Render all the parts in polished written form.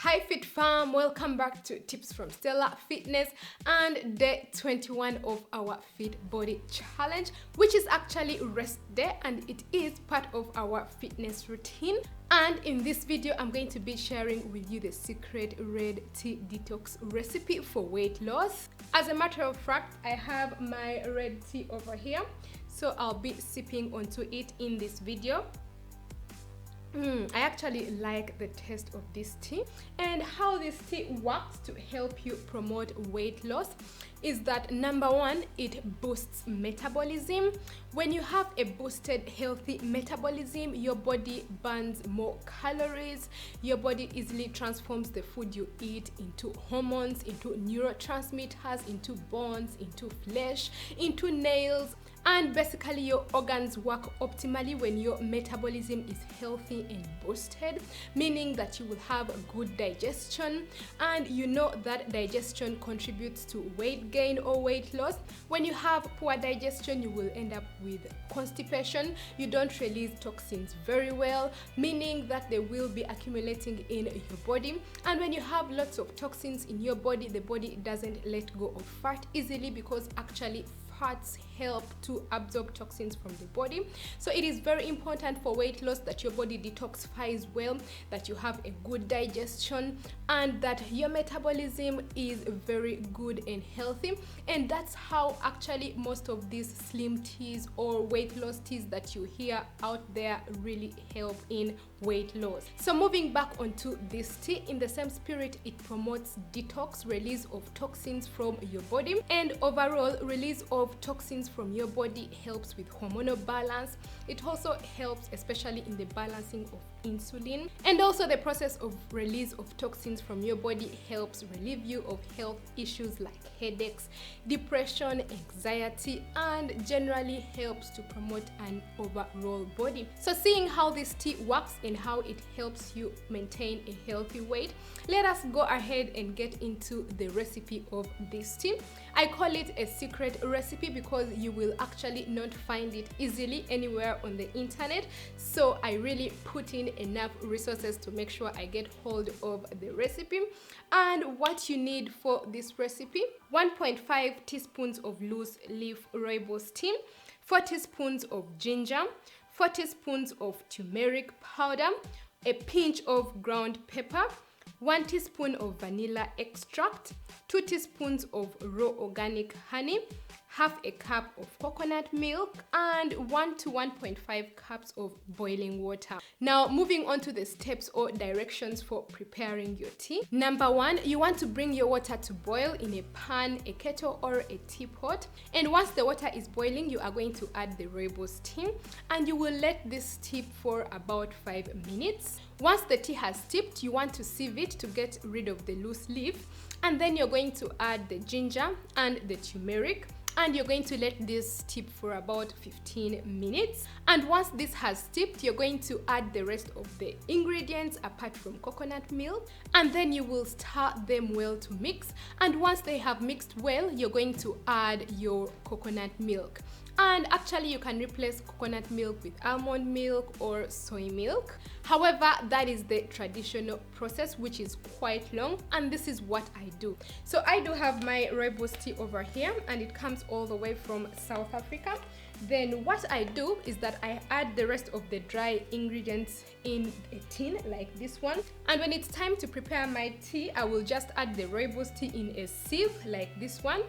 Hi Fit Fam, welcome back to Tips from Stella Fitness and day 21 of our Fit Body Challenge, which is actually rest day and it is part of our fitness routine. And in this video, I'm going to be sharing with you the secret red tea detox recipe for weight loss. As a matter of fact, I have my red tea over here, so I'll be sipping onto it in this video. I actually like the taste of this tea, and how this tea works to help you promote weight loss is that number one, it boosts metabolism. When you have a boosted healthy metabolism, your body burns more calories, your body easily transforms the food you eat into hormones, into neurotransmitters, into bones, into flesh, into nails. And basically your organs work optimally when your metabolism is healthy and boosted, meaning that you will have good digestion, and you know that digestion contributes to weight gain or weight loss. When you have poor digestion, you will end up with constipation. You don't release toxins very well, meaning that they will be accumulating in your body. And when you have lots of toxins in your body, the body doesn't let go of fat easily, because actually fats help to absorb toxins from the body. So it is very important for weight loss that your body detoxifies well, that you have a good digestion, and that your metabolism is very good and healthy. And that's how actually most of these slim teas or weight loss teas that you hear out there really help in weight loss. So moving back onto this tea, in the same spirit, it promotes detox, release of toxins from your body, and overall release of toxins from your body helps with hormonal balance. It also helps especially in the balancing of insulin, and also the process of release of toxins from your body helps relieve you of health issues like headaches, depression, anxiety, and generally helps to promote an overall body. So seeing how this tea works and how it helps you maintain a healthy weight, let us go ahead and get into the recipe of this tea. I call it a secret recipe because you will actually not find it easily anywhere on the internet. So I really put in enough resources to make sure I get hold of the recipe. And what you need for this recipe: 1.5 teaspoons of loose leaf rooibos tea, 4 teaspoons of ginger, 4 teaspoons of turmeric powder, a pinch of ground pepper, 1 teaspoon of vanilla extract, 2 teaspoons of raw organic honey, half a cup of coconut milk, and 1 to 1.5 cups of boiling water. Now moving on to the steps or directions for preparing your tea. Number one, you want to bring your water to boil in a pan, a kettle, or a teapot. And once the water is boiling, you are going to add the rooibos tea, and you will let this steep for about 5 minutes. Once the tea has steeped, you want to sieve it to get rid of the loose leaf, and then you're going to add the ginger and the turmeric, and you're going to let this steep for about 15 minutes. And once this has steeped, you're going to add the rest of the ingredients apart from coconut milk, and then you will stir them well to mix. And once they have mixed well, you're going to add your coconut milk. And actually you can replace coconut milk with almond milk or soy milk. However, that is the traditional process, which is quite long, and this is what I do. So I do have my rooibos tea over here, and it comes all the way from South Africa. Then what I do is that I add the rest of the dry ingredients in a tin like this one. And when it's time to prepare my tea, I will just add the rooibos tea in a sieve like this one.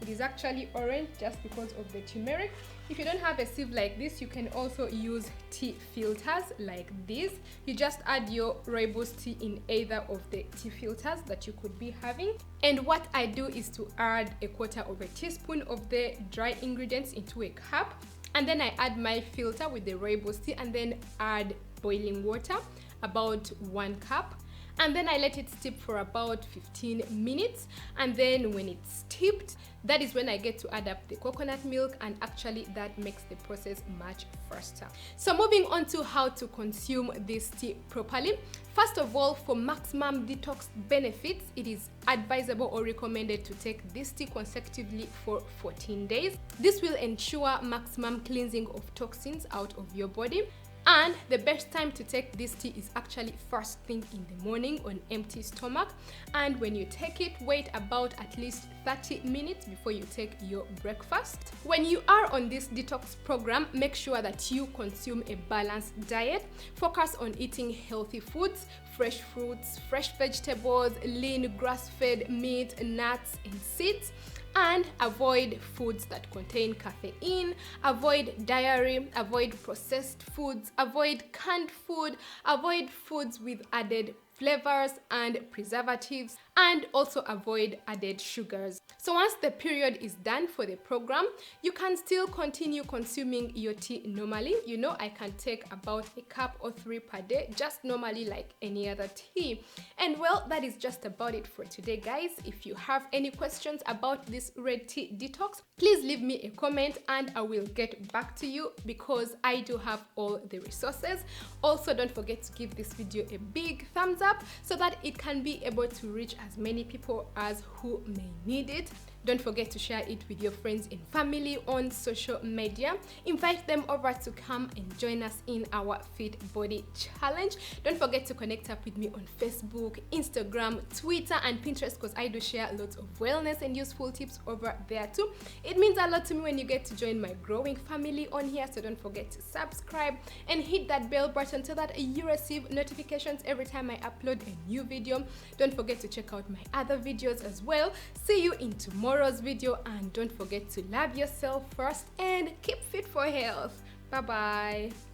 It is actually orange just because of the turmeric. If you don't have a sieve like this, you can also use tea filters like this. You just add your rooibos tea in either of the tea filters that you could be having. And what I do is to add 1/4 teaspoon of the dry ingredients into a cup, and then I add my filter with the rooibos tea, and then add boiling water, about 1 cup. And then I let it steep for about 15 minutes. And then when it's steeped, that is when I get to add up the coconut milk, and actually that makes the process much faster. So moving on to how to consume this tea properly. First of all, for maximum detox benefits, it is advisable or recommended to take this tea consecutively for 14 days. This will ensure maximum cleansing of toxins out of your body. And the best time to take this tea is actually first thing in the morning on empty stomach. And when you take it, wait about at least 30 minutes before you take your breakfast. When you are on this detox program, make sure that you consume a balanced diet. Focus on eating healthy foods, fresh fruits, fresh vegetables, lean grass-fed meat, nuts, and seeds. And avoid foods that contain caffeine, avoid dairy, avoid processed foods, avoid canned food, avoid foods with added flavors and preservatives, and also avoid added sugars. So once the period is done for the program, you can still continue consuming your tea normally. You know, I can take about a cup or 3 per day, just normally like any other tea. And well, that is just about it for today, guys. If you have any questions about this red tea detox, please leave me a comment and I will get back to you, because I do have all the resources. Also, don't forget to give this video a big thumbs up so that it can be able to reach as many people as who may need it. Don't forget to share it with your friends and family on social media. Invite them over to come and join us in our Fit Body Challenge. Don't forget to connect up with me on Facebook, Instagram, Twitter, and Pinterest, because I do share lots of wellness and useful tips over there too. It means a lot to me when you get to join my growing family on here, so don't forget to subscribe and hit that bell button so that you receive notifications every time I upload a new video. Don't forget to check out my other videos as well. See you in tomorrow's video, and don't forget to love yourself first and keep fit for health. Bye bye.